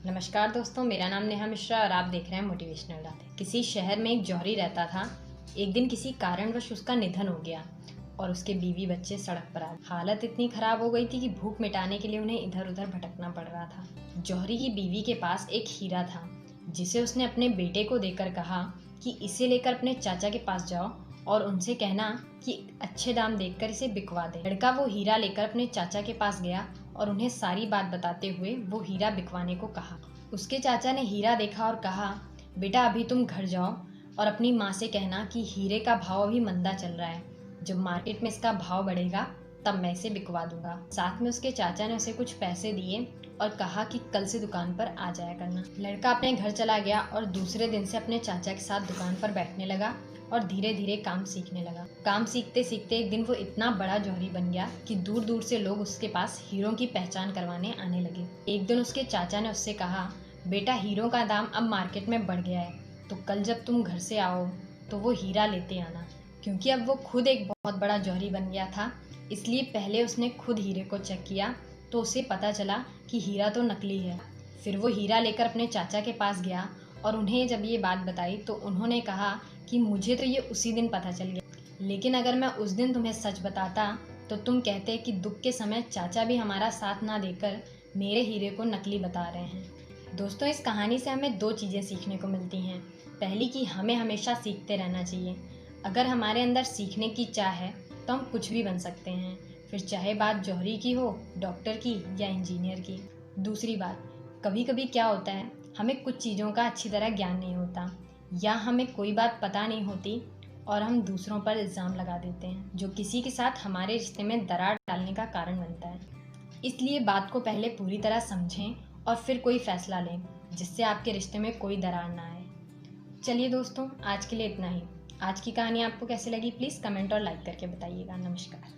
नमस्कार दोस्तों, मेरा नाम नेहा मिश्रा और आप देख रहे हैं मोटिवेशनल बातें। किसी शहर में एक जौहरी रहता था। एक दिन किसी कारणवश उसका निधन हो गया और उसके बीवी बच्चे सड़क पर आ गए। हालत इतनी खराब हो गई थी कि भूख मिटाने के लिए उन्हें इधर उधर भटकना पड़ रहा था। जौहरी की बीवी के पास एक हीरा था जिसे उसने अपने बेटे को देकर कहा कि इसे लेकर अपने चाचा के पास जाओ और उनसे कहना कि अच्छे दाम देखकर इसे बिकवा दे। लड़का वो हीरा लेकर अपने चाचा के पास गया और उन्हें सारी बात बताते हुए वो हीरा बिकवाने को कहा। उसके चाचा ने हीरा देखा और कहा, बेटा अभी तुम घर जाओ और अपनी माँ से कहना कि हीरे का भाव अभी मंदा चल रहा है, जब मार्केट में इसका भाव बढ़ेगा तब मैं इसे बिकवा दूंगा। साथ में उसके चाचा ने उसे कुछ पैसे दिए और कहा कि कल से दुकान पर आ जाया करना। लड़का अपने घर चला गया और दूसरे दिन से अपने चाचा के साथ दुकान पर बैठने लगा और धीरे धीरे काम सीखने लगा। काम सीखते सीखते एक दिन वो इतना बड़ा जौहरी बन गया कि दूर दूर से लोग उसके पास हीरों की पहचान करवाने आने लगे। एक दिन उसके चाचा ने उससे कहा, बेटा हीरों का दाम अब मार्केट में बढ़ गया है, तो कल जब तुम घर से आओ तो वो हीरा लेते आना। क्योंकि अब वो खुद एक बहुत बड़ा जौहरी बन गया था, इसलिए पहले उसने खुद हीरे को चेक किया तो उसे पता चला कि हीरा तो नकली है। फिर वो हीरा लेकर अपने चाचा के पास गया और उन्हें जब ये बात बताई तो उन्होंने कहा कि मुझे तो ये उसी दिन पता चल गया, लेकिन अगर मैं उस दिन तुम्हें सच बताता तो तुम कहते कि दुख के समय चाचा भी हमारा साथ ना देकर मेरे हीरे को नकली बता रहे हैं। दोस्तों, इस कहानी से हमें दो चीज़ें सीखने को मिलती हैं। पहली कि हमें हमेशा सीखते रहना चाहिए। अगर हमारे अंदर सीखने की चाह है तो हम कुछ भी बन सकते हैं, फिर चाहे बात जौहरी की हो, डॉक्टर की या इंजीनियर की। दूसरी बात, कभी कभी क्या होता है, हमें कुछ चीज़ों का अच्छी तरह ज्ञान नहीं होता या हमें कोई बात पता नहीं होती और हम दूसरों पर इल्ज़ाम लगा देते हैं, जो किसी के साथ हमारे रिश्ते में दरार डालने का कारण बनता है। इसलिए बात को पहले पूरी तरह समझें और फिर कोई फैसला लें जिससे आपके रिश्ते में कोई दरार ना आए। चलिए दोस्तों, आज के लिए इतना ही। आज की कहानी आपको कैसी लगी प्लीज़ कमेंट और लाइक करके बताइएगा। नमस्कार।